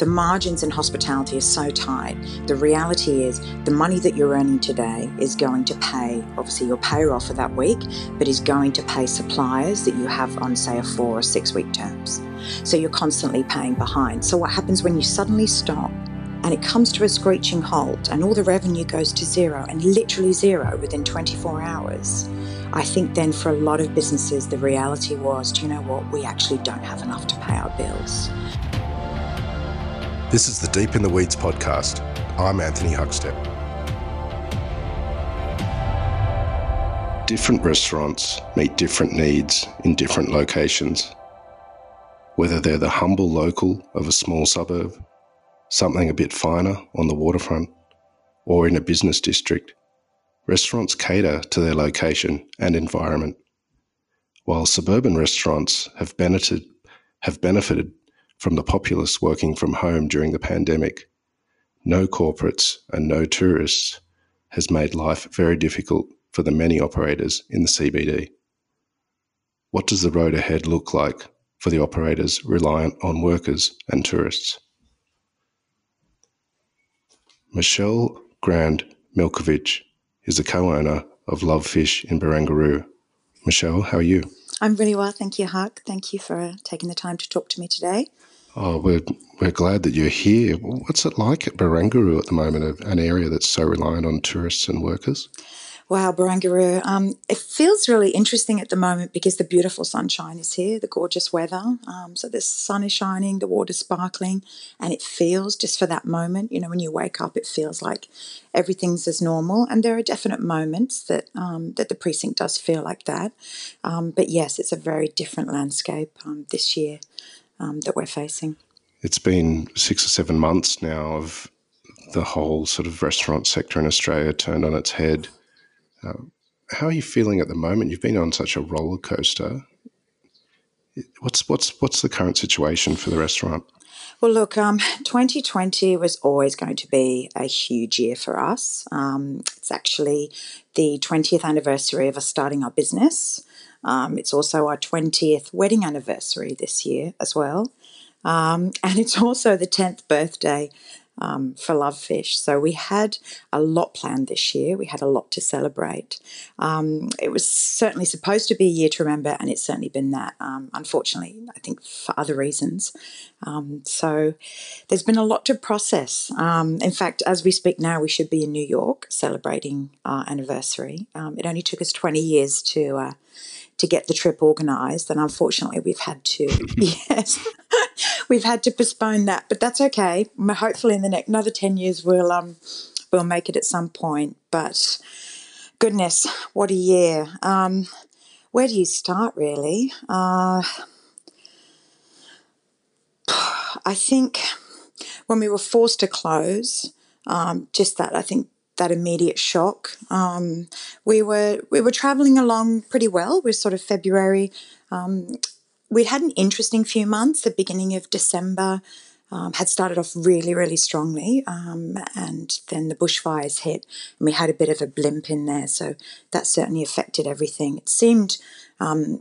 The margins in hospitality are so tight. The reality is the money that you're earning today is going to pay, obviously, your payroll for that week, but is going to pay suppliers that you have on, say, a 4 or 6 week terms. So you're constantly paying behind. So what happens when you suddenly stop and it comes to a screeching halt and all the revenue goes to zero, and literally zero within 24 hours? I think then for a lot of businesses, the reality was, do you know what? We actually don't have enough to pay our bills. This is the Deep in the Weeds podcast. I'm Anthony Huckstep. Different restaurants meet different needs in different locations. Whether they're the humble local of a small suburb, something a bit finer on the waterfront, or in a business district, restaurants cater to their location and environment. While suburban restaurants have benefited from the populace working from home during the pandemic, no corporates and no tourists has made life very difficult for the many operators in the CBD. What does the road ahead look like for the operators reliant on workers and tourists? Michelle Grand Milkovic is the co-owner of Love.Fish in Barangaroo. Michelle, how are you? I'm really well, thank you, Huck. Thank you for taking the time to talk to me today. Oh, we're glad that you're here. What's it like at Barangaroo at the moment, an area that's so reliant on tourists and workers? Wow, Barangaroo. It feels really interesting at the moment because the beautiful sunshine is here, the gorgeous weather. So the sun is shining, the water's sparkling, and it feels just for that moment, when you wake up, it feels like everything's as normal. And there are definite moments that the precinct does feel like that. But yes, it's a very different landscape this year that we're facing. It's been 6 or 7 months now of the whole sort of restaurant sector in Australia turned on its head. How are you feeling at the moment? You've been on such a roller coaster. What's the current situation for the restaurant? Well, look, 2020 was always going to be a huge year for us. It's actually the 20th anniversary of us starting our business. It's also our 20th wedding anniversary this year as well. And it's also the 10th birthday for Love.Fish. So we had a lot planned this year. We had a lot to celebrate. It was certainly supposed to be a year to remember, and it's certainly been that, unfortunately, I think for other reasons. So there's been a lot to process. In fact, as we speak now, we should be in New York celebrating our anniversary. It only took us 20 years to get the trip organised, and unfortunately we've had to we've had to postpone that, but that's okay. Hopefully in the next another 10 years we'll make it at some point. But goodness, what a year. Where do you start, really? I think when we were forced to close, I think that immediate shock. We were travelling along pretty well. We're sort of February. We'd had an interesting few months. The beginning of December had started off really, really strongly, and then the bushfires hit, and we had a bit of a blimp in there. So that certainly affected everything. It seemed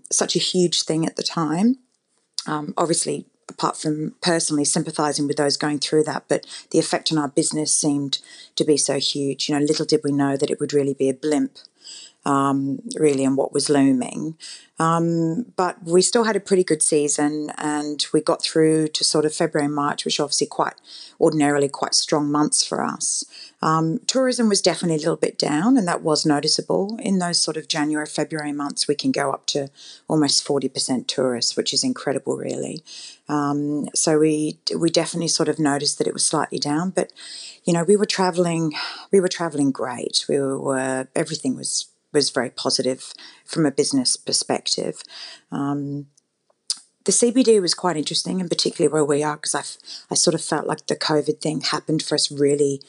such a huge thing at the time. Obviously, apart from personally sympathising with those going through that, but the effect on our business seemed to be so huge. Little did we know that it would really be a blimp, really, and what was looming. But we still had a pretty good season, and we got through to sort of February and March, which are obviously ordinarily quite strong months for us. Tourism was definitely a little bit down, and that was noticeable. In those sort of January, February months, we can go up to almost 40% tourists, which is incredible, really. So we definitely sort of noticed that it was slightly down, but we were traveling great. Everything was very positive from a business perspective. The CBD was quite interesting, and particularly where we are, because I sort of felt like the COVID thing happened for us really,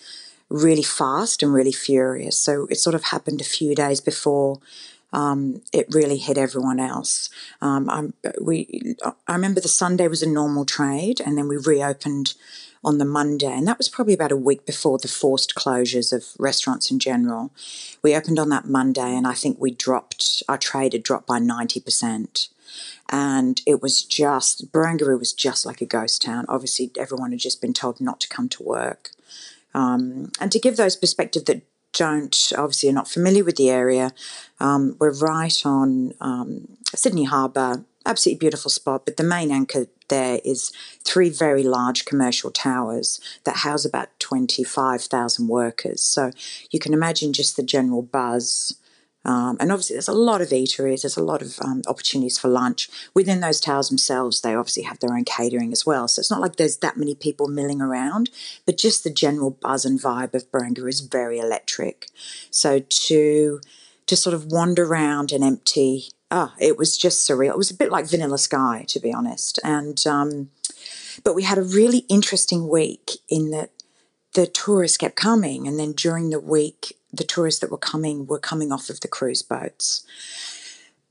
really fast and really furious. So it sort of happened a few days before it really hit everyone else. I remember the Sunday was a normal trade, and then we reopened on the Monday, and that was probably about a week before the forced closures of restaurants in general. We opened on that Monday, and I think our trade had dropped by 90%. And it was Barangaroo was just like a ghost town. Obviously, everyone had just been told not to come to work. And to give those perspective that obviously are not familiar with the area, we're right on Sydney Harbour, absolutely beautiful spot, but the main anchor there is 3 very large commercial towers that house about 25,000 workers. So you can imagine just the general buzz. And obviously there's a lot of eateries, there's a lot of opportunities for lunch. Within those towers themselves, they obviously have their own catering as well. So it's not like there's that many people milling around, but just the general buzz and vibe of Barangaroo is very electric. So to sort of wander around and empty, it was just surreal. It was a bit like Vanilla Sky, to be honest. And but we had a really interesting week in that the tourists kept coming, and then during the week, the tourists that were coming off of the cruise boats.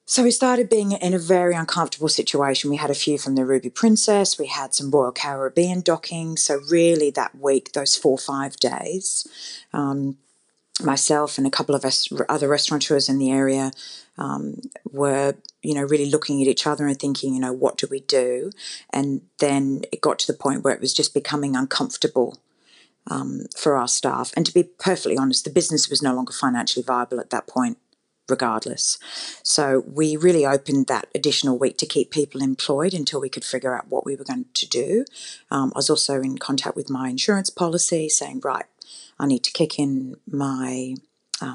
So we started being in a very uncomfortable situation. We had a few from the Ruby Princess, we had some Royal Caribbean docking. So really that week, those 4 or 5 days, myself and a couple of other restaurateurs in the area were, really looking at each other and thinking, what do we do? And then it got to the point where it was just becoming uncomfortable for our staff. And to be perfectly honest, the business was no longer financially viable at that point, regardless. So we really opened that additional week to keep people employed until we could figure out what we were going to do. I was also in contact with my insurance policy saying, right, I need to kick in my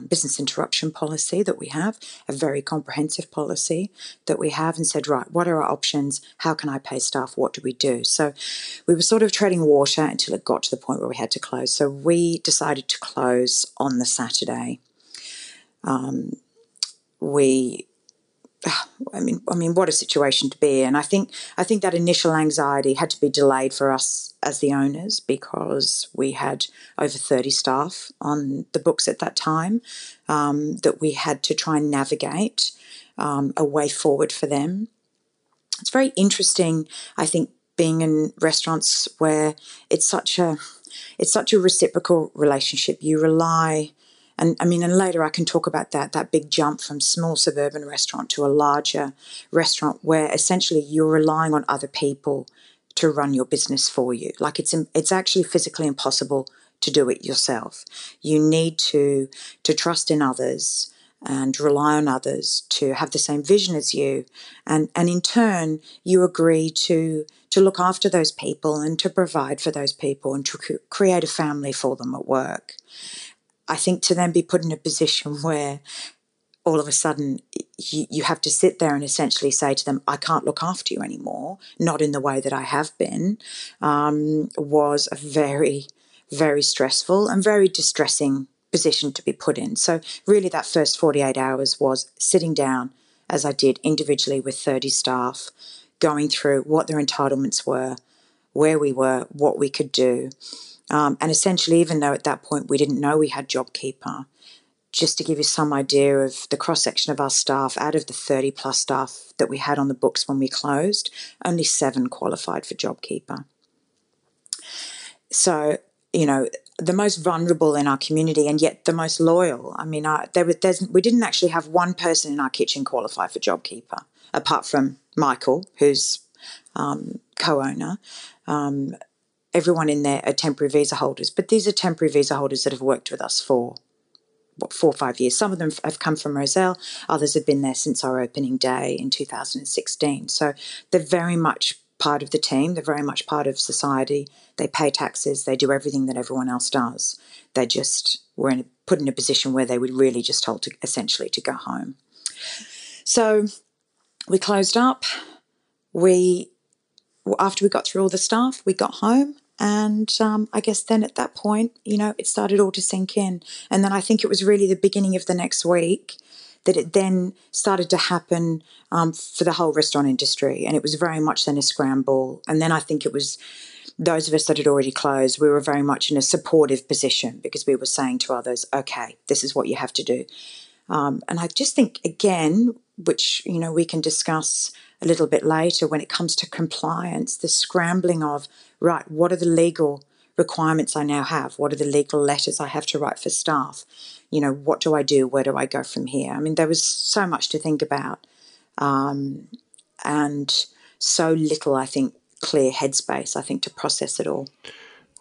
business interruption policy that we have, a very comprehensive policy that we have, and said, right, what are our options? How can I pay staff? What do we do? So we were sort of treading water until it got to the point where we had to close. So we decided to close on the Saturday. What a situation to be in. I think that initial anxiety had to be delayed for us as the owners because we had over 30 staff on the books at that time that we had to try and navigate a way forward for them. It's very interesting, I think, being in restaurants where it's such a reciprocal relationship. You rely. And later I can talk about that big jump from small suburban restaurant to a larger restaurant where essentially you're relying on other people to run your business for you. Like it's actually physically impossible to do it yourself. You need to trust in others and rely on others to have the same vision as you. And in turn, you agree to look after those people and to provide for those people and to create a family for them at work. I think to then be put in a position where all of a sudden you have to sit there and essentially say to them, I can't look after you anymore, not in the way that I have been, was a very, very stressful and very distressing position to be put in. So really that first 48 hours was sitting down, as I did individually with 30 staff, going through what their entitlements were, where we were, what we could do. And essentially, even though at that point we didn't know we had JobKeeper, just to give you some idea of the cross-section of our staff, out of the 30 plus staff that we had on the books when we closed, only 7 qualified for JobKeeper. So, the most vulnerable in our community and yet the most loyal. We didn't actually have one person in our kitchen qualify for JobKeeper, apart from Michael, who's co-owner. Everyone in there are temporary visa holders, but these are temporary visa holders that have worked with us for 4 or 5 years. Some of them have come from Roselle, others have been there since our opening day in 2016. So they're very much part of the team, they're very much part of society, they pay taxes, they do everything that everyone else does. They just were put in a position where they were really just told to essentially to go home. So we closed up, after we got through all the staff, we got home. And I guess then at that point, it started all to sink in. And then I think it was really the beginning of the next week that it then started to happen for the whole restaurant industry. And it was very much then a scramble. And then I think it was those of us that had already closed, we were very much in a supportive position because we were saying to others, okay, this is what you have to do. And I just think, again, which, we can discuss a little bit later when it comes to compliance, the scrambling of, right, what are the legal requirements I now have? What are the legal letters I have to write for staff? What do I do? Where do I go from here? I mean, there was so much to think about, and so little, I think, clear headspace, I think, to process it all.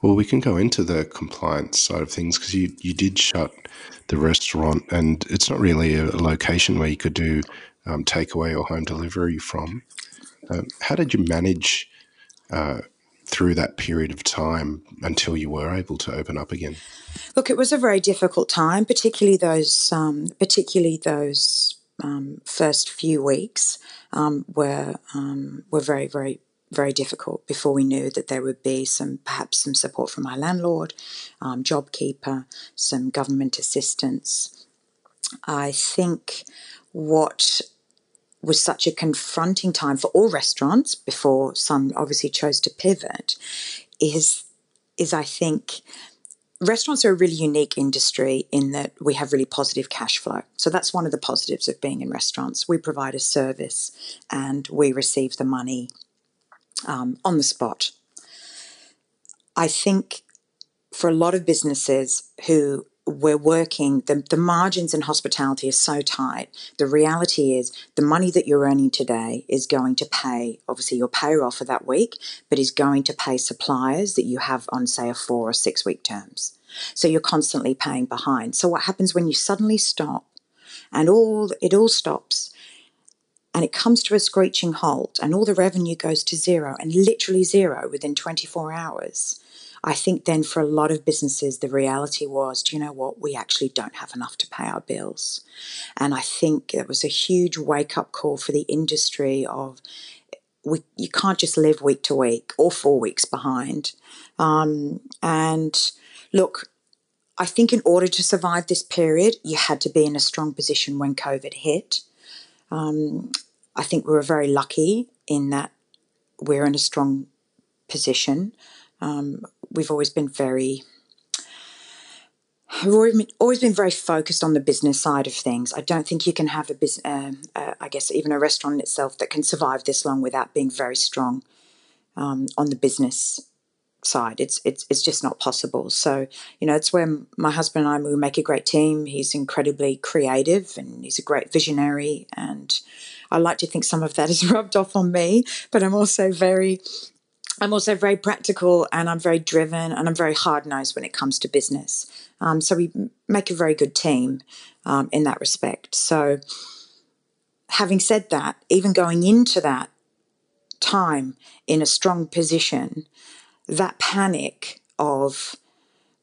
Well, we can go into the compliance side of things because you did shut the restaurant, and it's not really a location where you could do takeaway or home delivery from. How did you manage through that period of time until you were able to open up again? Look, it was a very difficult time, particularly those first few weeks were very, very, very difficult before we knew that there would be perhaps some support from my landlord, JobKeeper, some government assistance. I think what was such a confronting time for all restaurants before some obviously chose to pivot is I think restaurants are a really unique industry in that we have really positive cash flow. So that's one of the positives of being in restaurants. We provide a service and we receive the money on the spot. I think for a lot of businesses who we're working, the margins in hospitality are so tight. The reality is the money that you're earning today is going to pay, obviously, your payroll for that week, but is going to pay suppliers that you have on, say, a 4 or 6 week terms. So you're constantly paying behind. So what happens when you suddenly stop and it all stops and it comes to a screeching halt and all the revenue goes to zero, and literally zero within 24 hours? I think then for a lot of businesses, the reality was, do you know what? We actually don't have enough to pay our bills. And I think it was a huge wake-up call for the industry of you can't just live week to week or 4 weeks behind. And look, I think in order to survive this period, you had to be in a strong position when COVID hit. I think we were very lucky in that we're in a strong position. We've always been very focused on the business side of things. I don't think you can have a business, I guess even a restaurant in itself, that can survive this long without being very strong on the business side. It's just not possible. So, it's where my husband and I, we make a great team. He's incredibly creative and he's a great visionary, and I like to think some of that is rubbed off on me, but I'm also very practical, and I'm very driven, and I'm very hard-nosed when it comes to business. So we make a very good team in that respect. So having said that, even going into that time in a strong position, that panic of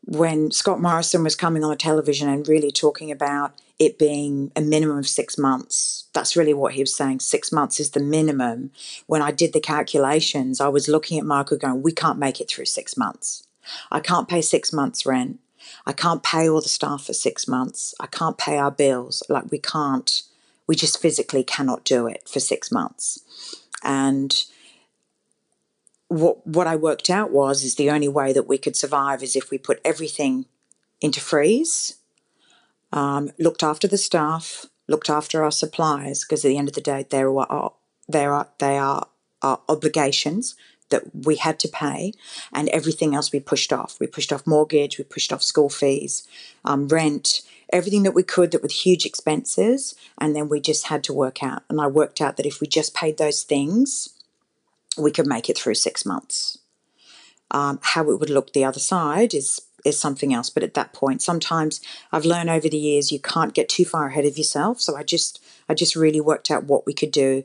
when Scott Morrison was coming on the television and really talking about it being a minimum of 6 months, that's really what he was saying. 6 months is the minimum. When I did the calculations, I was looking at Michael going, we can't make it through 6 months. I can't pay 6 months rent. I can't pay all the staff for 6 months. I can't pay our bills. We just physically cannot do it for 6 months. And what I worked out is the only way that we could survive is if we put everything into freeze, looked after the staff, looked after our suppliers, because at the end of the day, they are our obligations that we had to pay, and everything else we pushed off. We pushed off mortgage, we pushed off school fees, rent, everything that we could that with huge expenses, and then we just had to work out. And I worked out that if we just paid those things, we could make it through 6 months. How it would look the other side is something else. But at that point, sometimes I've learned over the years you can't get too far ahead of yourself. So I just really worked out what we could do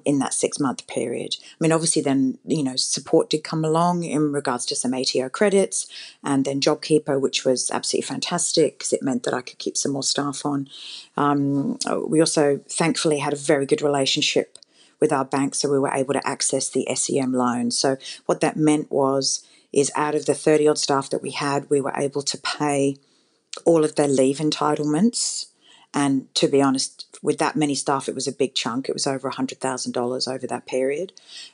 in that 6 month period. I mean, obviously then, support did come along in regards to some ATO credits, and then JobKeeper, which was absolutely fantastic because it meant that I could keep some more staff on. We also thankfully had a very good relationship with our bank, so we were able to access the SEM loan. So what that meant is out of the 30 odd staff that we had, we were able to pay all of their leave entitlements. And to be honest, with that many staff, it was a big chunk. It was over $100,000 over that period.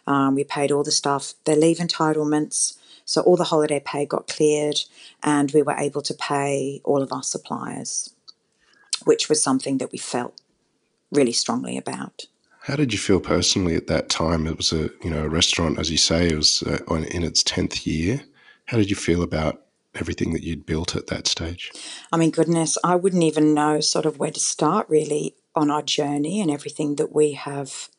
We paid all the staff their leave entitlements. So all the holiday pay got cleared, and we were able to pay all of our suppliers, which was something that we felt really strongly about. How did you feel personally at that time? It was a restaurant, as you say, it was in its 10th year. How did you feel about everything that you'd built at that stage? I mean, goodness, I wouldn't even know sort of where to start really on our journey and everything that we have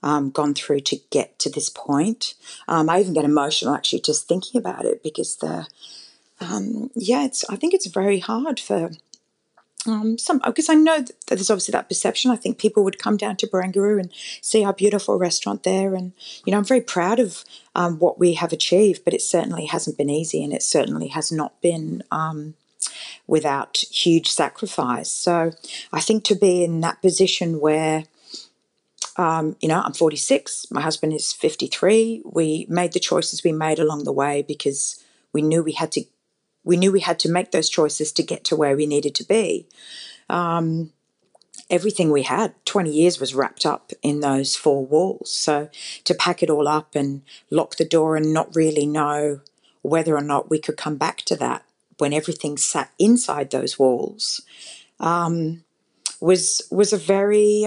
gone through to get to this point. I even get emotional actually just thinking about it because I think it's very hard for some, because I know that there's obviously that perception. I think people would come down to Barangaroo and see our beautiful restaurant there, and I'm very proud of what we have achieved. But it certainly hasn't been easy, and it certainly has not been without huge sacrifice. So I think to be in that position where I'm 46, my husband is 53. We made the choices we made along the way because we knew we had to make those choices to get to where we needed to be. Everything we had, 20 years, was wrapped up in those four walls. So to pack it all up and lock the door and not really know whether or not we could come back to that when everything sat inside those walls was very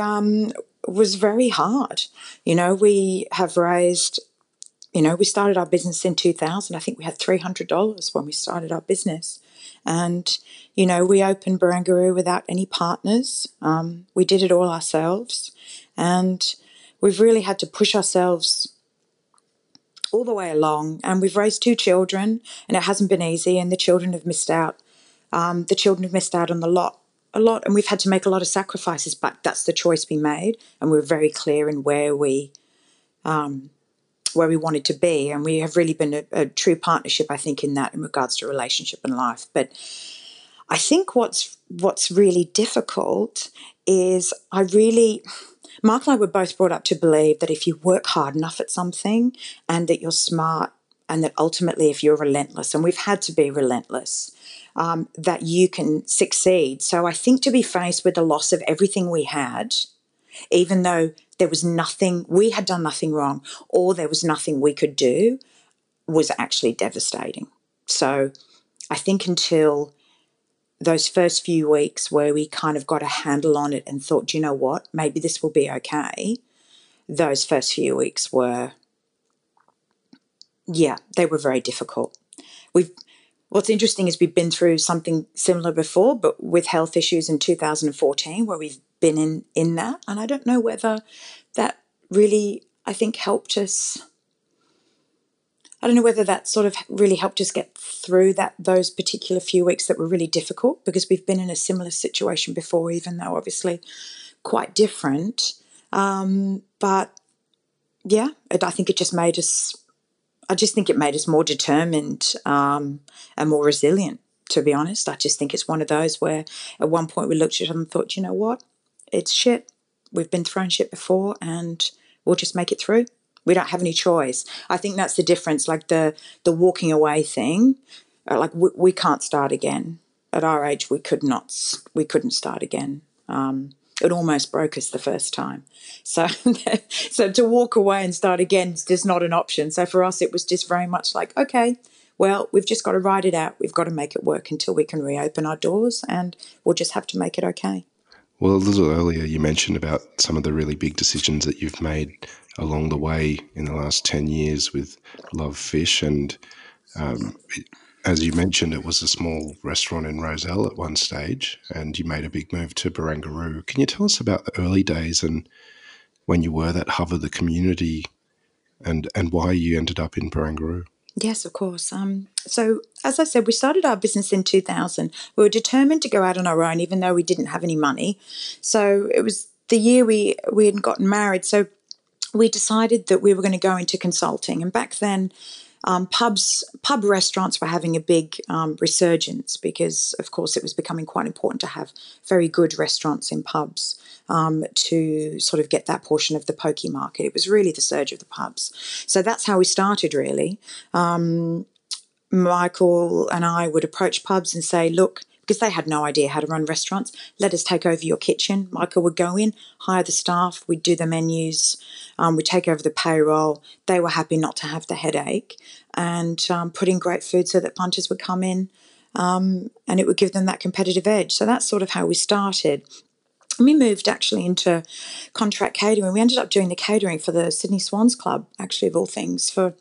hard. We have raised. We started our business in 2000. I think we had $300 when we started our business. And, we opened Barangaroo without any partners. We did it all ourselves. And we've really had to push ourselves all the way along. And we've raised two children, and it hasn't been easy. And the children have missed out. On a lot. And we've had to make a lot of sacrifices, but that's the choice we made. And we're very clear in where we wanted to be, and we have really been a true partnership, I think, in regards to relationship and life. But I think what's really difficult is Mark and I were both brought up to believe that if you work hard enough at something and that you're smart and that ultimately if you're relentless, and we've had to be relentless, that you can succeed. So I think to be faced with the loss of everything we had, even though we had done nothing wrong, or there was nothing we could do, was actually devastating. So I think until those first few weeks where we kind of got a handle on it and thought, you know what, maybe this will be okay, those first few weeks they were very difficult. What's interesting is we've been through something similar before, but with health issues in 2014, where we've been in that. And I don't know whether that really, I think, helped us. I don't know whether that sort of really helped us get through those particular few weeks that were really difficult, because we've been in a similar situation before, even though obviously quite different. But yeah, I think it just made us. I just think it made us more determined and more resilient, to be honest. I just think it's one of those where at one point we looked at it and thought, you know what, it's shit. We've been thrown shit before and we'll just make it through. We don't have any choice. I think that's the difference, like the walking away thing. Like we can't start again. At our age, we couldn't start again. It almost broke us the first time. So so to walk away and start again is just not an option. So for us, it was just very much like, okay, well, we've just got to ride it out. We've got to make it work until we can reopen our doors, and we'll just have to make it okay. Well, a little earlier you mentioned about some of the really big decisions that you've made along the way in the last 10 years with Love.Fish, and as you mentioned, it was a small restaurant in Roselle at one stage, and you made a big move to Barangaroo. Can you tell us about the early days and when you were that hub of the community, and why you ended up in Barangaroo? Yes, of course. So, as I said, we started our business in 2000. We were determined to go out on our own, even though we didn't have any money. So it was the year we had gotten married. So we decided that we were going to go into consulting. And back then, pub restaurants were having a big resurgence because, of course, it was becoming quite important to have very good restaurants in pubs to sort of get that portion of the pokey market. It was really the surge of the pubs. So that's how we started, really. Michael and I would approach pubs and say, look, because they had no idea how to run restaurants, let us take over your kitchen. Michael would go in, hire the staff, we'd do the menus, we'd take over the payroll. They were happy not to have the headache, and put in great food so that punters would come in and it would give them that competitive edge. So that's sort of how we started. we moved actually into contract catering. We ended up doing the catering for the Sydney Swans Club, actually, of all things, for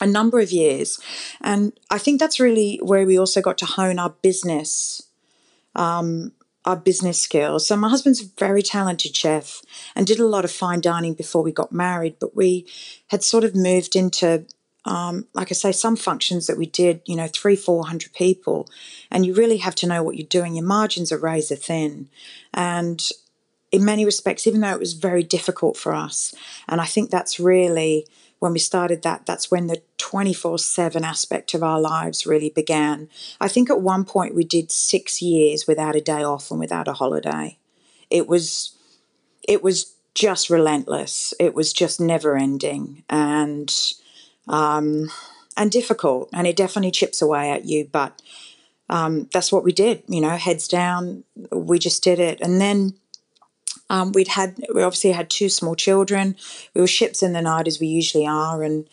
a number of years. And I think that's really where we also got to hone our business skills. So my husband's a very talented chef and did a lot of fine dining before we got married, but we had sort of moved into, like I say, some functions that we did, 300-400 people, and you really have to know what you're doing. Your margins are razor thin. And in many respects, even though it was very difficult for us, and I think that's really when we started that's when the 24/7 aspect of our lives really began. I think at one point we did 6 years without a day off and without a holiday. It was just relentless. It was just never ending and difficult, and it definitely chips away at you. But that's what we did, heads down. We just did it, and then we obviously had two small children. We were ships in the night as we usually are, and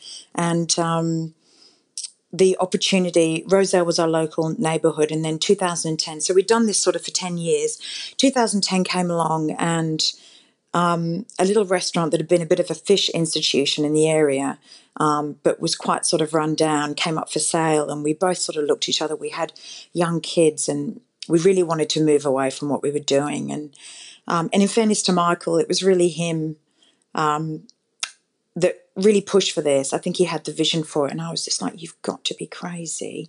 the opportunity. Rosedale was our local neighbourhood, and then 2010. So we'd done this sort of for 10 years. 2010 came along, and a little restaurant that had been a bit of a fish institution in the area, but was quite sort of run down, came up for sale, and we both sort of looked at each other. We had young kids, and we really wanted to move away from what we were doing. And in fairness to Michael, it was really him that really pushed for this. I think he had the vision for it, and I was just like, you've got to be crazy.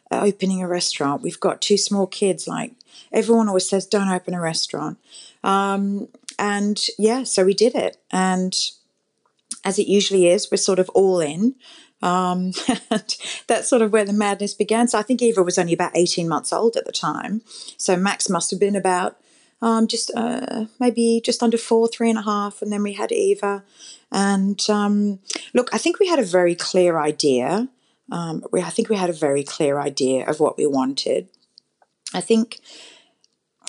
Opening a restaurant. We've got two small kids. Like, everyone always says, don't open a restaurant. And yeah, so we did it. And as it usually is, we're sort of all in. And that's sort of where the madness began. So I think Eva was only about 18 months old at the time. So Max must have been about maybe just under 4, 3.5. And then we had Eva. And look, I think we had a very clear idea. I think we had a very clear idea of what we wanted. I think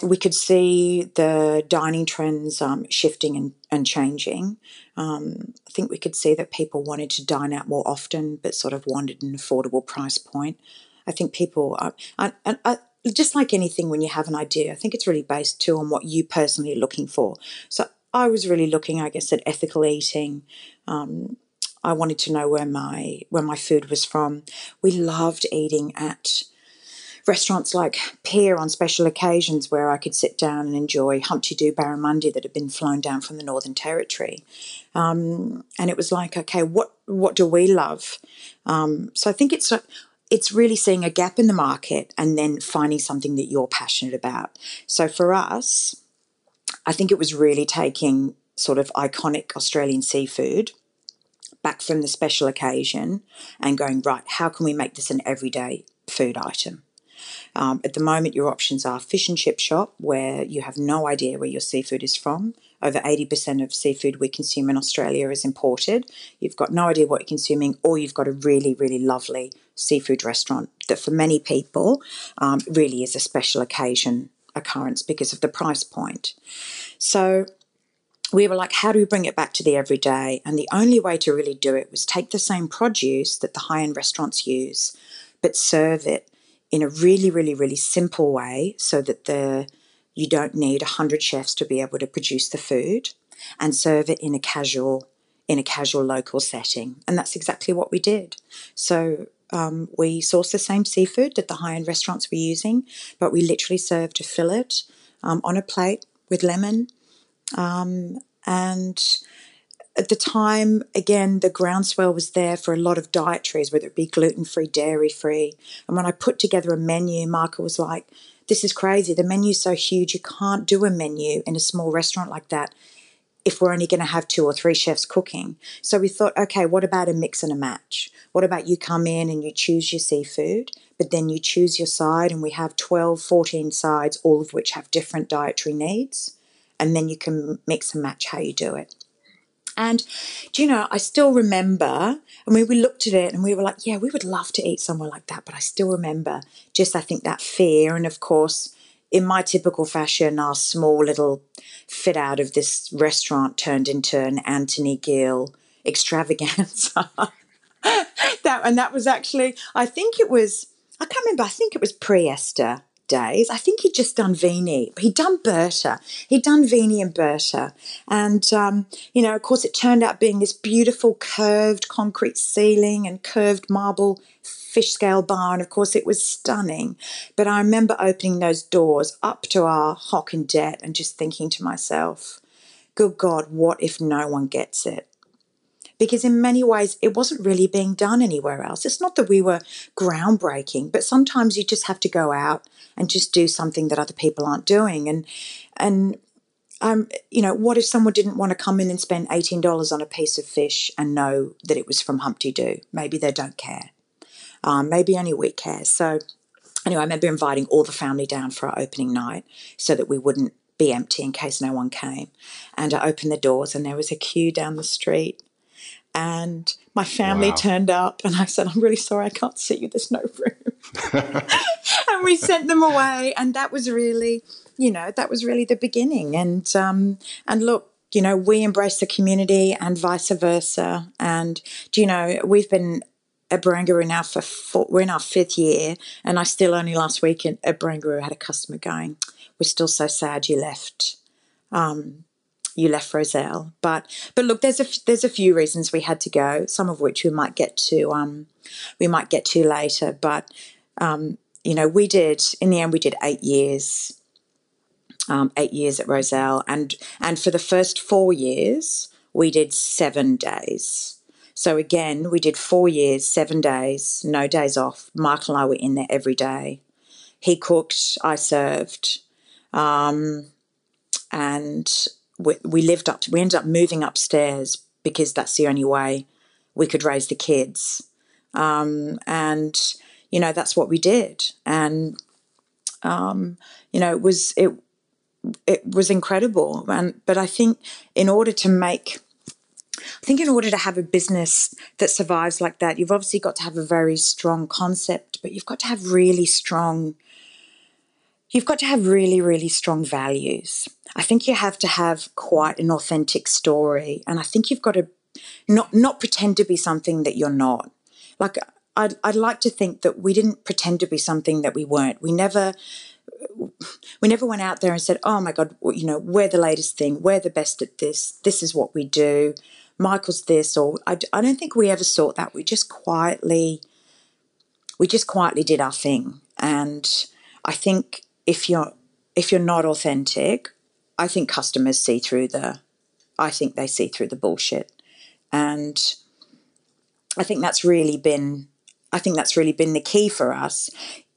we could see the dining trends shifting and changing. I think we could see that people wanted to dine out more often, but sort of wanted an affordable price point. I think people just like anything, when you have an idea, I think it's really based too on what you personally are looking for. So I was really looking, I guess, at ethical eating. I wanted to know where my food was from. We loved eating at restaurants like Pier on special occasions, where I could sit down and enjoy Humpty Doo barramundi that had been flown down from the Northern Territory. And it was like, okay, what do we love? So I think it's really seeing a gap in the market and then finding something that you're passionate about. So for us, I think it was really taking sort of iconic Australian seafood back from the special occasion and going, right, how can we make this an everyday food item? At the moment, your options are fish and chip shop, where you have no idea where your seafood is from. Over 80% of seafood we consume in Australia is imported. You've got no idea what you're consuming, or you've got a really, really lovely seafood restaurant that for many people really is a special occasion occurrence because of the price point. So we were like, how do we bring it back to the everyday? And the only way to really do it was take the same produce that the high-end restaurants use, but serve it in a really, really, really simple way, so that you don't need 100 chefs to be able to produce the food, and serve it in a casual local setting. And that's exactly what we did. So we sourced the same seafood that the high-end restaurants were using, but we literally served a fillet on a plate with lemon. And at the time, again, the groundswell was there for a lot of dietaries, whether it be gluten-free, dairy-free. And when I put together a menu, Michael was like, this is crazy. The menu's so huge, you can't do a menu in a small restaurant like that if we're only going to have 2 or 3 chefs cooking. So we thought, okay, what about a mix and a match? What about you come in and you choose your seafood, but then you choose your side, and we have 12, 14 sides, all of which have different dietary needs. And then you can mix and match how you do it. And, do you know, I still remember, I mean, we looked at it and we were like, yeah, we would love to eat somewhere like that. But I still remember just, I think, that fear. And, of course, in my typical fashion, our small little fit out of this restaurant turned into an Anthony Gill extravaganza. That was actually, I can't remember, I think it was pre-Esther. days. I think he'd just done Vini. He'd done Berta. He'd done Vini and Berta. And, of course, it turned out being this beautiful curved concrete ceiling and curved marble fish scale bar. And, of course, it was stunning. But I remember opening those doors up to our hock and debt and just thinking to myself, good God, what if no one gets it? Because in many ways, it wasn't really being done anywhere else. It's not that we were groundbreaking, but sometimes you just have to go out and just do something that other people aren't doing. What if someone didn't want to come in and spend $18 on a piece of fish and know that it was from Humpty Doo? Maybe they don't care. Maybe only we care. So anyway, I remember inviting all the family down for our opening night so that we wouldn't be empty in case no one came. And I opened the doors and there was a queue down the street. And my family turned up and I said, I'm really sorry, I can't sit you, there's no room. And we sent them away. And that was really, the beginning. And look, we embrace the community and vice versa. And, we've been at Barangaroo now we're in our 5th year. And I still only last week at Barangaroo had a customer going, we're still so sad you left. You left Roselle, but look, there's a few reasons we had to go. Some of which we might get to later. But we did in the end. We did 8 years, 8 years at Roselle, and for the first 4 years we did 7 days. So again, we did 4 years, 7 days, no days off. Michael and I were in there every day. He cooked, I served, and we ended up moving upstairs because that's the only way we could raise the kids. That's what we did. And, it was incredible. But I think in order to have a business that survives like that, you've obviously got to have a very strong concept, but you've got to have really, really strong values. I think you have to have quite an authentic story. And I think you've got to not pretend to be something that you're not. Like, I'd like to think that we didn't pretend to be something that we weren't. We never went out there and said, oh my God, we're the latest thing. We're the best at this. This is what we do. Michael's this, or I don't think we ever thought that. We just quietly did our thing. And I think if you're not authentic, I think customers see through the bullshit. And I think that's really been the key for us,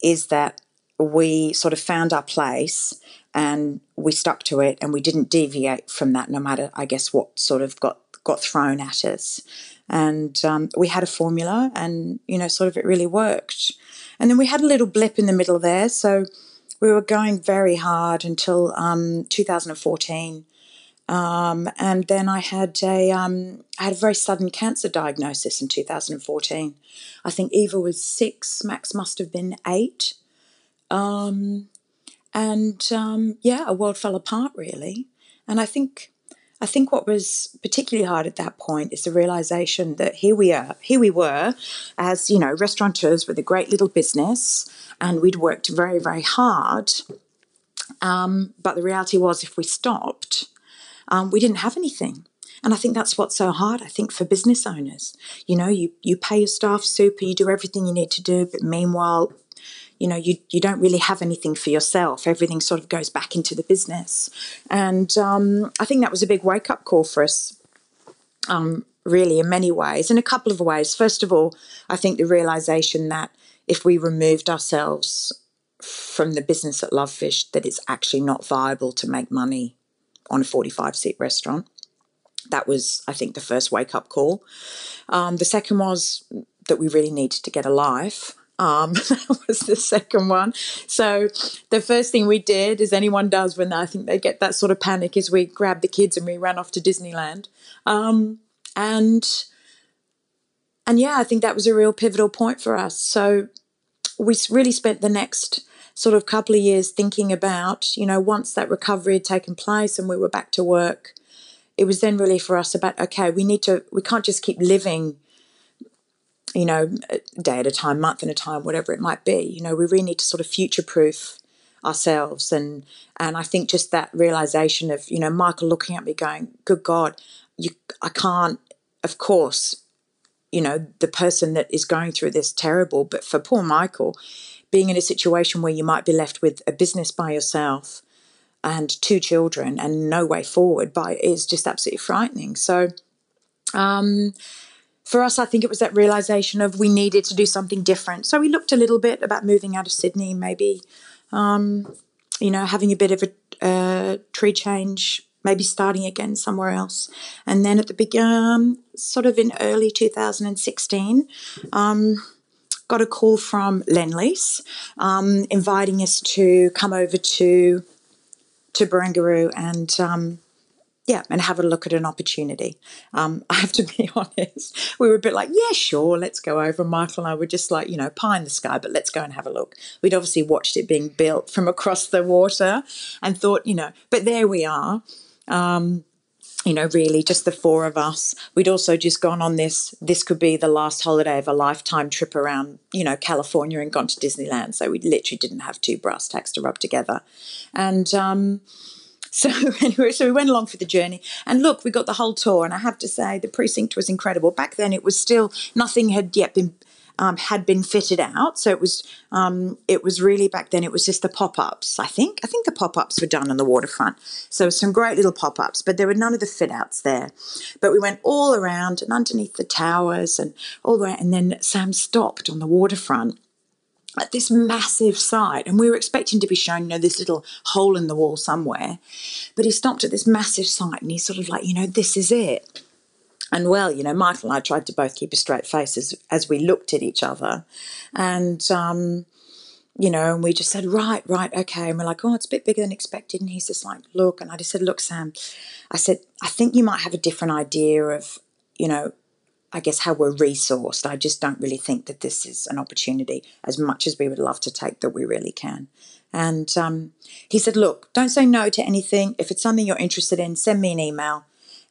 is that we sort of found our place and we stuck to it and we didn't deviate from that, no matter, I guess, what sort of got thrown at us. And we had a formula and, sort of it really worked. And then we had a little blip in the middle there. So we were going very hard until 2014. And then I had a very sudden cancer diagnosis in 2014. I think Eva was 6, Max must have been 8. A world fell apart, really. And I think what was particularly hard at that point is the realization that here we were as, restaurateurs with a great little business, and we'd worked very, very hard. But the reality was, if we stopped, we didn't have anything. And I think that's what's so hard, I think, for business owners. You pay your staff super, you do everything you need to do, but meanwhile, you don't really have anything for yourself. Everything sort of goes back into the business. And I think that was a big wake-up call for us, really, in many ways, in a couple of ways. First of all, I think the realization that if we removed ourselves from the business at Love.Fish, that it's actually not viable to make money on a 45-seat restaurant. That was, I think, the first wake-up call. The second was that we really needed to get a life. That was the second one. So the first thing we did, as anyone does when I think they get that sort of panic, is we grabbed the kids and we ran off to Disneyland. I think that was a real pivotal point for us. So we really spent the next sort of couple of years thinking about, once that recovery had taken place and we were back to work, it was then really for us about, okay, we can't just keep living, day at a time, month at a time, whatever it might be. We really need to sort of future-proof ourselves. And I think just that realization of, you know, Michael looking at me going, good God, I can't, of course, you know, the person that is going through this terrible, but for poor Michael, being in a situation where you might be left with a business by yourself and 2 children and no way forward is just absolutely frightening. So for us, I think it was that realization of we needed to do something different. So we looked a little bit about moving out of Sydney, maybe, you know, having a bit of a tree change, maybe starting again somewhere else. And then at the sort of in early 2016, got a call from Lendlease inviting us to come over to Barangaroo and and have a look at an opportunity. I have to be honest, we were a bit like, yeah, sure, let's go over. Michael and I were just like, you know, pie in the sky, but let's go and have a look. We'd obviously watched it being built from across the water and thought, you know, but there we are. You know, really just the 4 of us. We'd also just gone on this could be the last holiday of a lifetime trip around, you know, California and gone to Disneyland. So we literally didn't have 2 brass tacks to rub together. And so anyway, so we went along for the journey. And look, we got the whole tour. And I have to say the precinct was incredible. Back then it was still, nothing had yet been had been fitted out. So it was really, back then it was just the pop-ups, I think the pop-ups were done on the waterfront. So some great little pop-ups, but there were none of the fit-outs there. But we went all around and underneath the towers and all the way. And then Sam stopped on the waterfront at this massive site, and we were expecting to be shown, you know, this little hole in the wall somewhere. But he stopped at this massive site and he's sort of like, you know, this is it. And well, you know, Michael and I tried to both keep a straight face as we looked at each other. And, you know, and we just said, right, okay. And we're like, oh, it's a bit bigger than expected. And he's just like, look. And I just said, look, Sam, I said, I think you might have a different idea of, you know, I guess how we're resourced. I just don't really think that this is an opportunity, as much as we would love to take, that we really can. And he said, look, don't say no to anything. If it's something you're interested in, send me an email.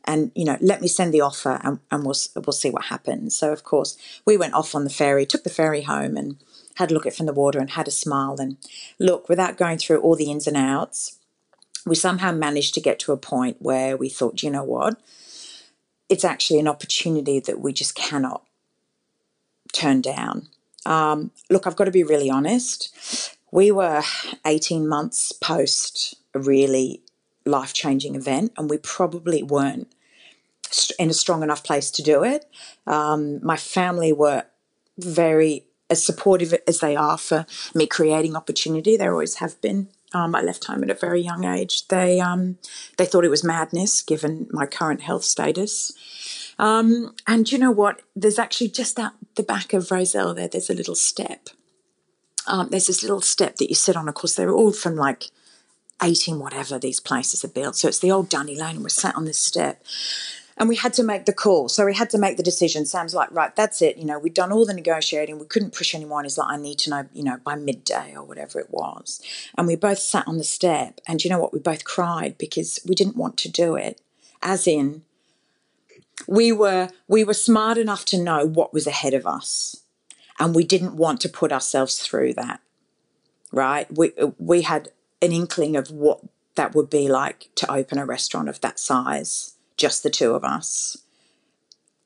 And, you know, let me send the offer and we'll see what happens. So, of course, we went off on the ferry, took the ferry home and had a look at it from the water and had a smile. And look, without going through all the ins and outs, we somehow managed to get to a point where we thought, you know what, it's actually an opportunity that we just cannot turn down. Look, I've got to be really honest. We were 18 months post a really life-changing event, and we probably weren't in a strong enough place to do it. My family were very as supportive as they are for me creating opportunity. They always have been. I left home at a very young age. They thought it was madness given my current health status. And you know what? There's actually just at the back of Roselle there's a little step. There's this little step that you sit on. Of course, they're all from like 18 whatever these places are built. So it's the old Dani lane, and we're sat on this step. And we had to make the call. So we had to make the decision. Sam's like, right, that's it. You know, we'd done all the negotiating. We couldn't push anymore. And he's like, I need to know, you know, by midday or whatever it was. And we both sat on the step. And you know what? We both cried because we didn't want to do it. As in, we were smart enough to know what was ahead of us. And we didn't want to put ourselves through that, right? We had an inkling of what that would be like to open a restaurant of that size, just the 2 of us.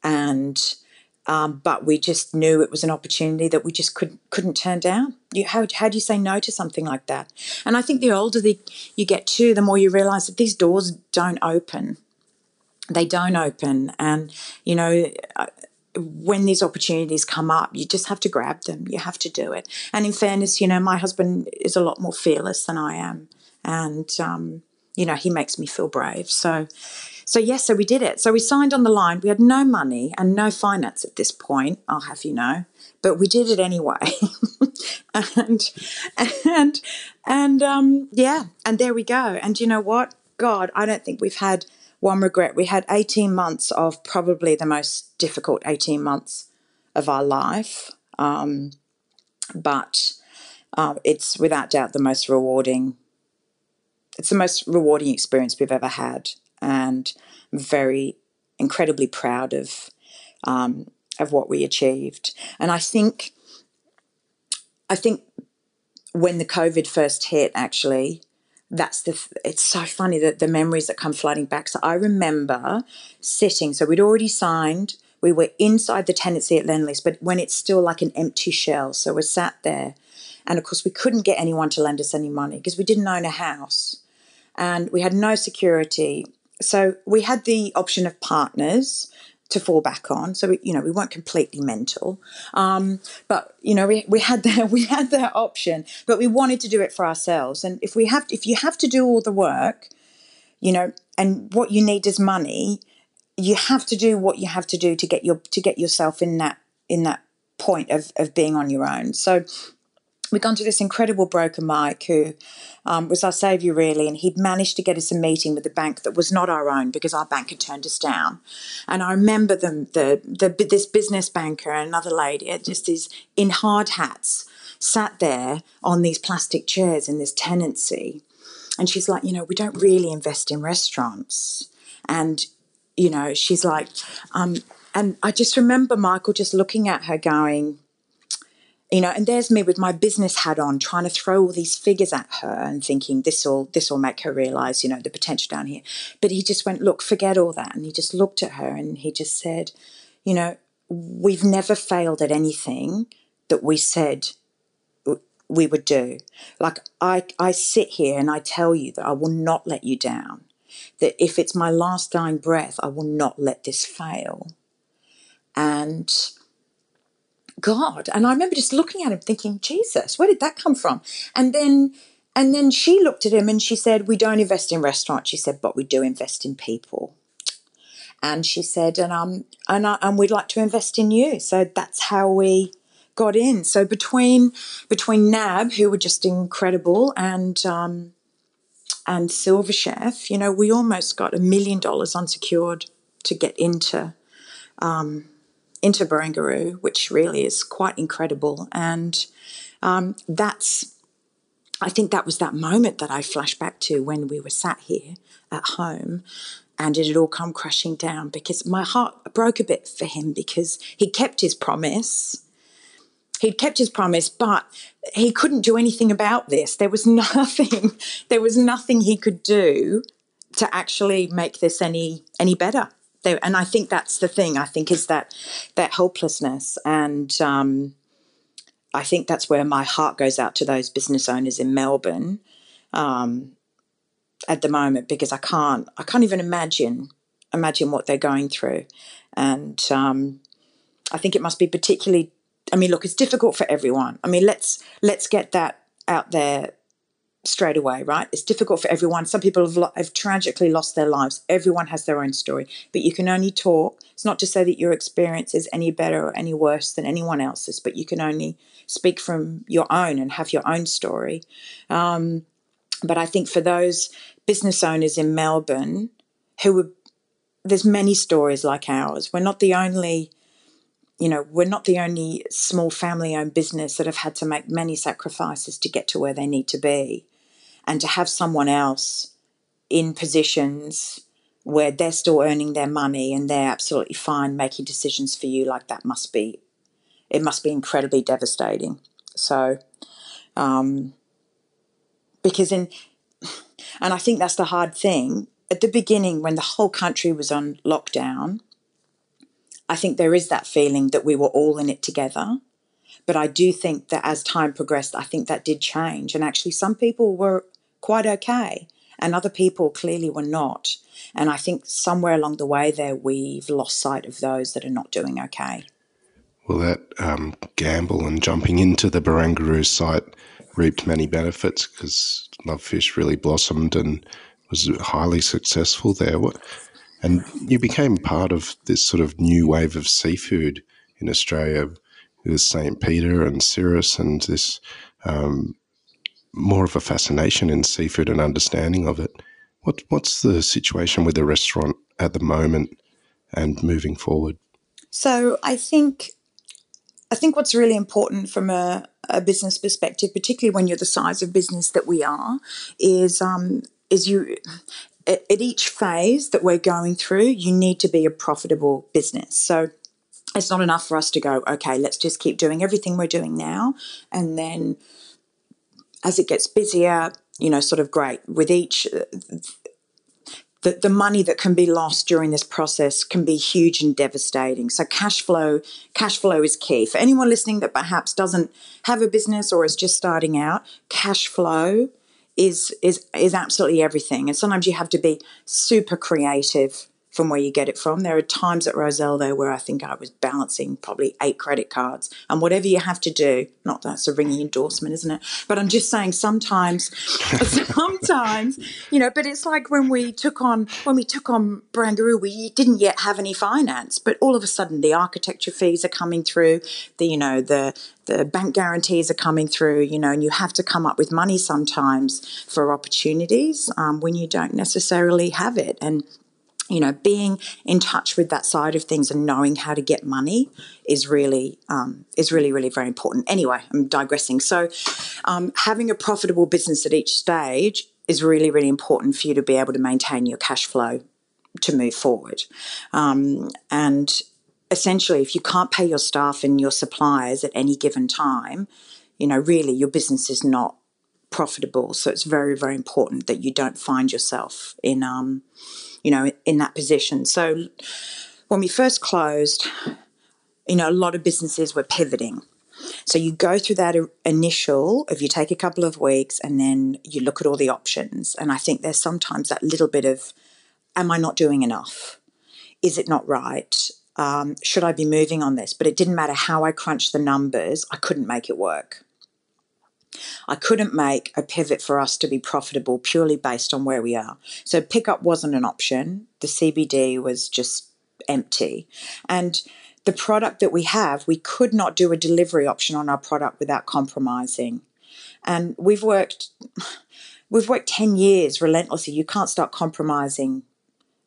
And but we just knew it was an opportunity that we just couldn't turn down. How do you say no to something like that? And I think the older you get too, the more you realise that these doors don't open. They don't open. And, you know, when these opportunities come up, you just have to grab them. You have to do it. And in fairness, you know, my husband is a lot more fearless than I am. And, you know, he makes me feel brave. So yes, so we did it. So we signed on the line. We had no money and no finance at this point, I'll have you know, but we did it anyway. and there we go. And you know what? God, I don't think we've had one regret. We had 18 months of probably the most difficult 18 months of our life. But it's without doubt the most rewarding. It's the most rewarding experience we've ever had. And I'm very incredibly proud of what we achieved. And I think when the COVID first hit, actually, it's so funny that the memories that come flooding back. So I remember sitting, so we'd already signed, we were inside the tenancy at Lendlease, but when it's still like an empty shell. So we're sat there, and of course we couldn't get anyone to lend us any money because we didn't own a house and we had no security. So we had the option of partners to fall back on. So we weren't completely mental, but we had that option. But we wanted to do it for ourselves. And if you have to do all the work, and what you need is money, you have to do what you have to do to get yourself in that point of being on your own. So we'd gone to this incredible broker, Mike, who was our saviour, really, and he'd managed to get us a meeting with a bank that was not our own because our bank had turned us down. And I remember this business banker and another lady, just these in hard hats, sat there on these plastic chairs in this tenancy. And she's like, we don't really invest in restaurants. And, she's like, and I just remember Michael just looking at her going, and there's me with my business hat on, trying to throw all these figures at her and thinking this will make her realise, the potential down here. But he just went, look, forget all that. And he just looked at her and he just said, we've never failed at anything that we said we would do. Like I sit here and I tell you that I will not let you down, that if it's my last dying breath, I will not let this fail. And God, and I remember just looking at him thinking, Jesus, where did that come from? And then she looked at him and she said, we don't invest in restaurants. She said, but we do invest in people. And she said, and we'd like to invest in you. So that's how we got in. So between NAB, who were just incredible, and Silver Chef, we almost got $1 million unsecured to get into Barangaroo, which really is quite incredible. And I think that was that moment that I flashed back to when we were sat here at home and it had all come crashing down, because my heart broke a bit for him because he kept his promise. He'd kept his promise, but he couldn't do anything about this. There was nothing he could do to actually make this any better. And I think that's the thing, I think, is that helplessness. And I think that's where my heart goes out to those business owners in Melbourne at the moment, because I can't even imagine what they're going through. And I think it must be particularly, look, it's difficult for everyone. Let's get that out there straight away, right? It's difficult for everyone. Some people have tragically lost their lives. Everyone has their own story, but you can only talk. It's not to say that your experience is any better or any worse than anyone else's, but you can only speak from your own and have your own story. But I think for those business owners in Melbourne there's many stories like ours. We're not the only small family-owned business that have had to make many sacrifices to get to where they need to be. And to have someone else in positions where they're still earning their money and they're absolutely fine making decisions for you like that must be incredibly devastating. So, and I think that's the hard thing. At the beginning, when the whole country was on lockdown, I think there is that feeling that we were all in it together. But I do think that as time progressed, I think that did change. And actually some people were quite okay and other people clearly were not. And I think somewhere along the way there, we've lost sight of those that are not doing okay. Well, that gamble and jumping into the Barangaroo site reaped many benefits because Love.Fish really blossomed and was highly successful there. And you became part of this sort of new wave of seafood in Australia with St. Peter and Cirrus, and this more of a fascination in seafood and understanding of it. What's the situation with the restaurant at the moment and moving forward? So I think what's really important from a business perspective, particularly when you're the size of business that we are, is you at each phase that we're going through, you need to be a profitable business. So it's not enough for us to go, okay, let's just keep doing everything we're doing now and then as it gets busier, sort of great. With each, the money that can be lost during this process can be huge and devastating. So cash flow is key. For anyone listening that perhaps doesn't have a business or is just starting out, cash flow is absolutely everything. And sometimes you have to be super creative from where you get it from. There are times at Roselle, though, where I think I was balancing probably 8 credit cards. And whatever you have to do, not that it's a ringing endorsement, isn't it? But I'm just saying sometimes, but it's like when we took on Barangaroo, we didn't yet have any finance, but all of a sudden the architecture fees are coming through, the bank guarantees are coming through, and you have to come up with money sometimes for opportunities when you don't necessarily have it. And being in touch with that side of things and knowing how to get money is really, really very important. Anyway, I'm digressing. So having a profitable business at each stage is really, really important for you to be able to maintain your cash flow to move forward. And essentially, if you can't pay your staff and your suppliers at any given time, really your business is not profitable. So it's very, very important that you don't find yourself in that position. So when we first closed, a lot of businesses were pivoting. So you go through that initial, if you take a couple of weeks and then you look at all the options. And I think there's sometimes that little bit of, am I not doing enough? Is it not right? Should I be moving on this? But it didn't matter how I crunched the numbers, I couldn't make it work. I couldn't make a pivot for us to be profitable purely based on where we are. So pickup wasn't an option. The CBD was just empty. And the product that we have, we could not do a delivery option on our product without compromising. And we've worked 10 years relentlessly. You can't start compromising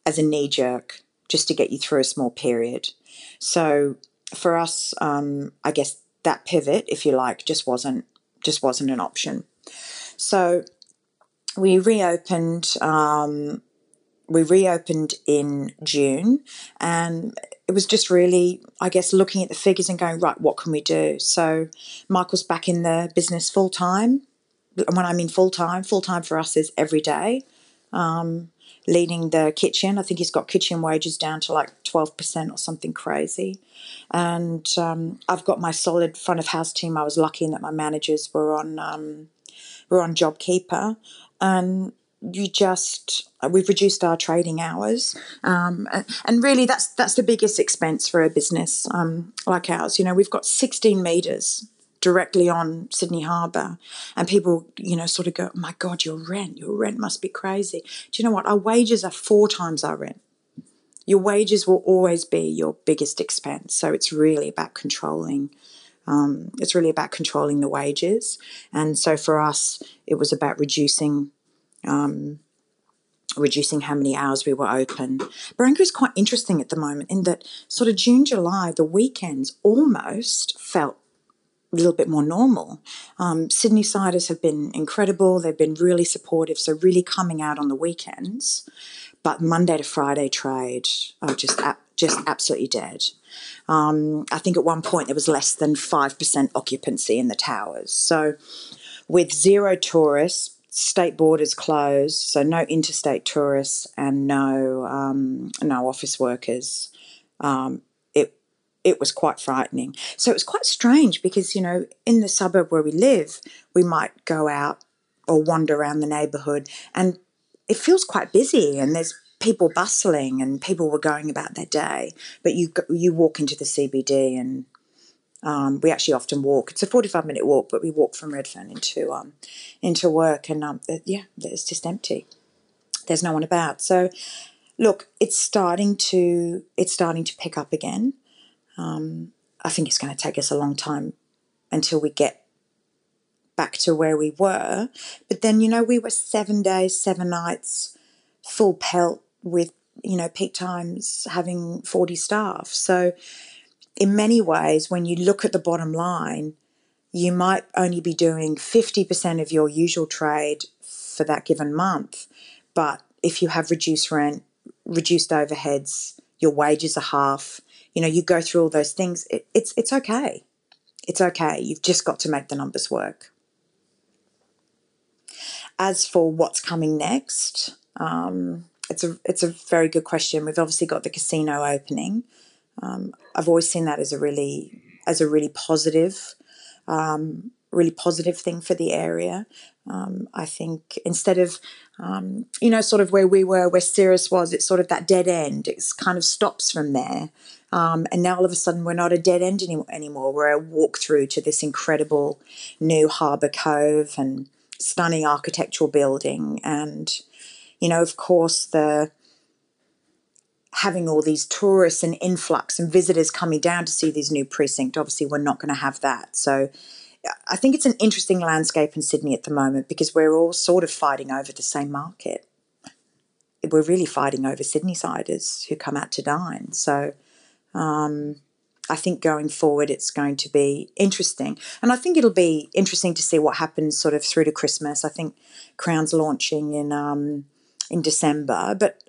as a knee jerk just to get you through a small period. So for us, I guess that pivot, if you like, just wasn't an option. So we reopened in June, and it was just really, I guess, looking at the figures and going, right, what can we do? So Michael's back in the business full time. And when I mean full time for us is every day, leading the kitchen. I think he's got kitchen wages down to like 12% or something crazy. And I've got my solid front of house team. I was lucky in that my managers were on JobKeeper, and we've reduced our trading hours, and really that's the biggest expense for a business like ours. We've got 16 metres directly on Sydney Harbour, and people sort of go, oh my God, your rent must be crazy. Do you know what? Our wages are 4 times our rent. Your wages will always be your biggest expense, so it's really about controlling. The wages, and so for us, it was about reducing how many hours we were open. Barangaroo is quite interesting at the moment in that sort of June, July, the weekends almost felt a little bit more normal. Sydney siders have been incredible. They've been really supportive, so really coming out on the weekends. But Monday to Friday trade, just absolutely dead. I think at one point there was less than 5% occupancy in the towers. So with 0 tourists, state borders closed, so no interstate tourists and no office workers, it was quite frightening. So it was quite strange because, in the suburb where we live, we might go out or wander around the neighbourhood and it feels quite busy and there's people bustling and people were going about their day. But you walk into the CBD and we actually often walk. It's a 45-minute walk, but we walk from Redfern into work, and it's just empty. There's no one about. So, look, it's starting to pick up again. I think it's going to take us a long time until we get back to where we were. But then, we were 7 days, 7 nights, full pelt with, peak times having 40 staff. So in many ways, when you look at the bottom line, you might only be doing 50% of your usual trade for that given month. But if you have reduced rent, reduced overheads, your wages are half, you go through all those things, it's okay. It's okay. You've just got to make the numbers work. As for what's coming next, it's a very good question. We've obviously got the casino opening. I've always seen that as a really positive, really positive thing for the area. I think instead of, sort of where we were, where Cirrus was, it's sort of that dead end. It kind of stops from there. And now all of a sudden we're not a dead end anymore. We're a walk through to this incredible new harbour cove and stunning architectural building. And, of course, having all these tourists and influx and visitors coming down to see this new precinct, obviously we're not going to have that. So I think it's an interesting landscape in Sydney at the moment because we're all sort of fighting over the same market. We're really fighting over Sydney-siders who come out to dine. So I think going forward it's going to be interesting. And I think it'll be interesting to see what happens sort of through to Christmas. I think Crown's launching in December. But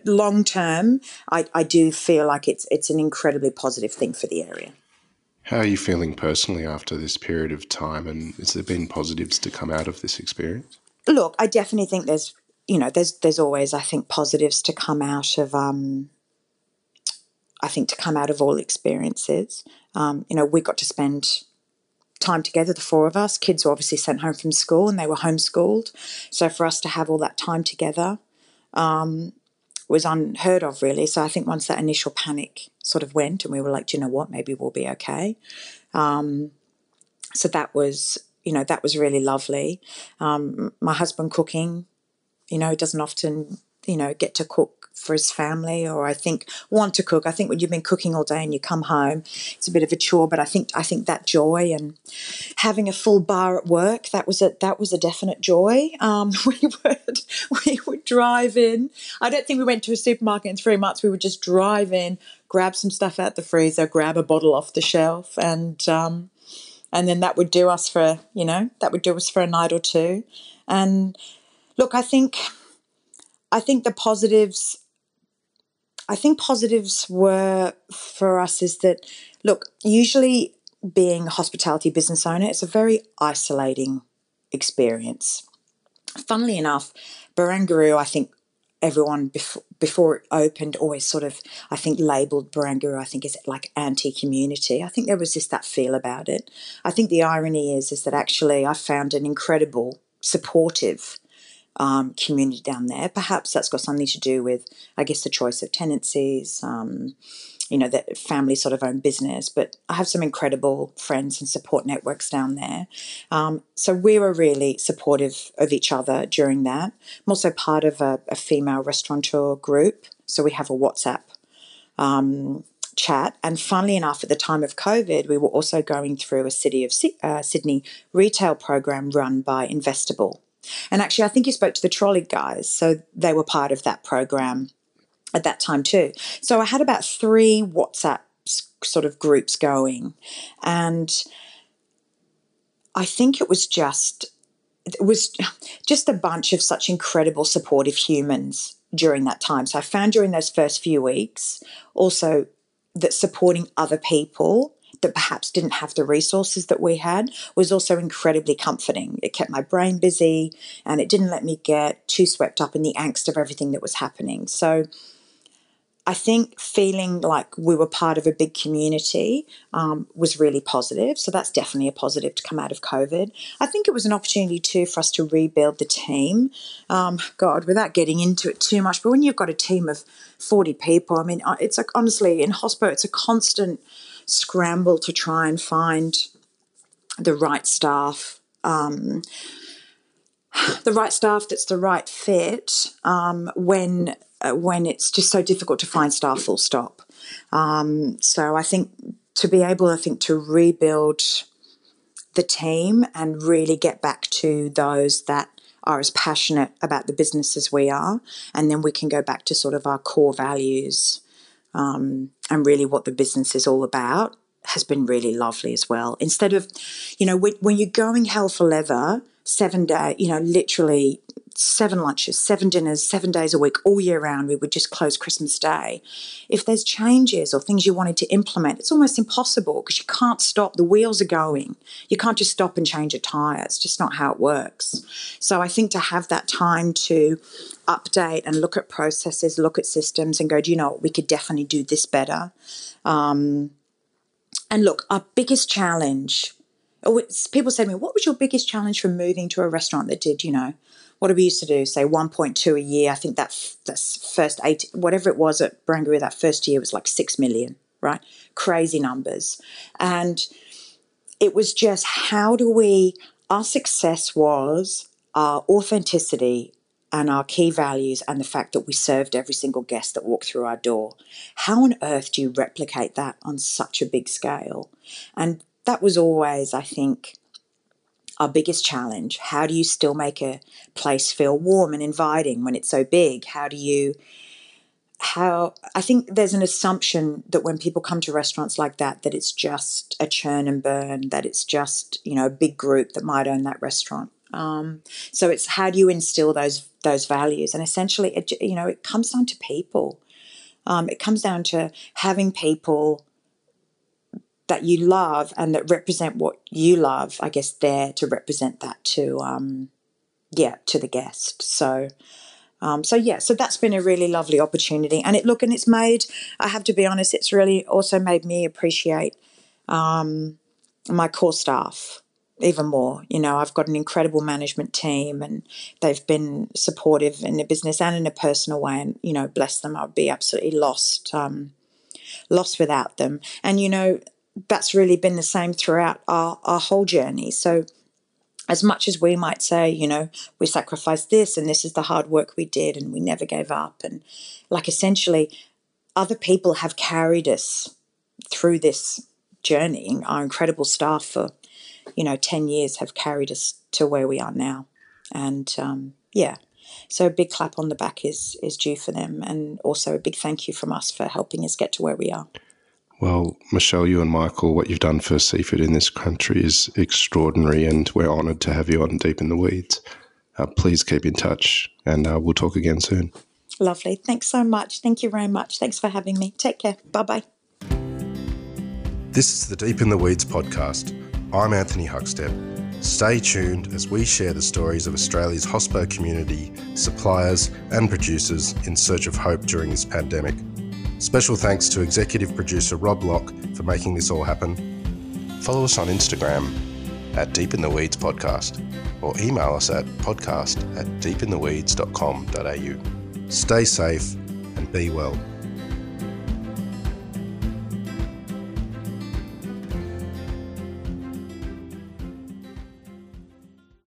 long term, I do feel like it's an incredibly positive thing for the area. How are you feeling personally after this period of time, and has there been positives to come out of this experience? Look, I definitely think there's always, I think, positives to come out of all experiences. We got to spend time together, the four of us. Kids were obviously sent home from school and they were homeschooled. So for us to have all that time together was unheard of, really. So I think once that initial panic sort of went and we were like, do you know what, maybe we'll be okay. So that was really lovely. My husband cooking, doesn't often, get to cook for his family, or want to cook. I think when you've been cooking all day and you come home, it's a bit of a chore. But I think that joy and having a full bar at work, that was a definite joy. We would drive in. I don't think we went to a supermarket in 3 months. We would just drive in, grab some stuff out the freezer, grab a bottle off the shelf, and then that would do us for a night or two. And look, I think the positives. I think positives were for us is that, look, usually being a hospitality business owner, it's a very isolating experience. Funnily enough, Barangaroo, I think everyone before it opened always sort of, I think, labelled Barangaroo, I think, as like anti-community. I think there was just that feel about it. I think the irony is that actually I found an incredible, supportive community down there. Perhaps that's got something to do with, I guess, the choice of tenancies, that family sort of own business. But I have some incredible friends and support networks down there. So we were really supportive of each other during that. I'm also part of a female restaurateur group. So we have a WhatsApp chat. And funnily enough, at the time of COVID, we were also going through a City of Sydney retail program run by Investable. And actually, I think you spoke to the trolley guys, so they were part of that program at that time too. So I had about 3 WhatsApp sort of groups going, and I think it was just a bunch of such incredible supportive humans during that time. So I found during those first few weeks also that supporting other people that perhaps didn't have the resources that we had was also incredibly comforting. It kept my brain busy and it didn't let me get too swept up in the angst of everything that was happening. So I think feeling like we were part of a big community was really positive. So that's definitely a positive to come out of COVID. I think it was an opportunity too for us to rebuild the team. Without getting into it too much, but when you've got a team of 40 people, I mean, it's like, honestly, in hospo, it's a constant scramble to try and find the right staff, that's the right fit when it's just so difficult to find staff, full stop. So I think to be able, to rebuild the team and really get back to those that are as passionate about the business as we are, and then we can go back to sort of our core values and really what the business is all about, has been really lovely as well. Instead of, when you're going hell for leather, 7 day, literally 7 lunches, 7 dinners, 7 days a week, all year round. We would just close Christmas Day. If there's changes or things you wanted to implement, it's almost impossible because you can't stop. The wheels are going. You can't just stop and change a tyre. It's just not how it works. So I think to have that time to update and look at processes, look at systems and go, do you know what, we could definitely do this better. And look, our biggest challenge, people say to me, what was your biggest challenge from moving to a restaurant that did, what do we used to do? Say 1.2 a year. I think that's first 8, whatever it was at Barangaroo, that first year was like 6 million, right? Crazy numbers. And it was just our success was our authenticity and our key values and the fact that we served every single guest that walked through our door. How on earth do you replicate that on such a big scale? And that was always, I think, our biggest challenge. How do you still make a place feel warm and inviting when it's so big? I think there's an assumption that when people come to restaurants like that it's just a churn and burn, that it's just, a big group that might own that restaurant. So it's how do you instill those values? And essentially, it comes down to people. It comes down to having people that you love and that represent what you love, I guess, there to represent that to the guest. So that's been a really lovely opportunity. And it's made, I have to be honest, it's really also made me appreciate my core staff even more. I've got an incredible management team and they've been supportive in the business and in a personal way. And, bless them, I'd be absolutely lost without them. And, that's really been the same throughout our whole journey. So as much as we might say, we sacrificed this and this is the hard work we did and we never gave up. And essentially other people have carried us through this journey. Our incredible staff for, 10 years have carried us to where we are now. And so a big clap on the back is due for them. And also a big thank you from us for helping us get to where we are. Well, Michelle, you and Michael, what you've done for seafood in this country is extraordinary, and we're honoured to have you on Deep in the Weeds. Please keep in touch, and we'll talk again soon. Lovely. Thanks so much. Thank you very much. Thanks for having me. Take care. Bye-bye. This is the Deep in the Weeds podcast. I'm Anthony Huckstep. Stay tuned as we share the stories of Australia's hospo community, suppliers and producers in search of hope during this pandemic. Special thanks to executive producer Rob Locke for making this all happen. Follow us on Instagram at Deep in the Weeds Podcast or email us at podcast@deepintheweeds.com.au. Stay safe and be well.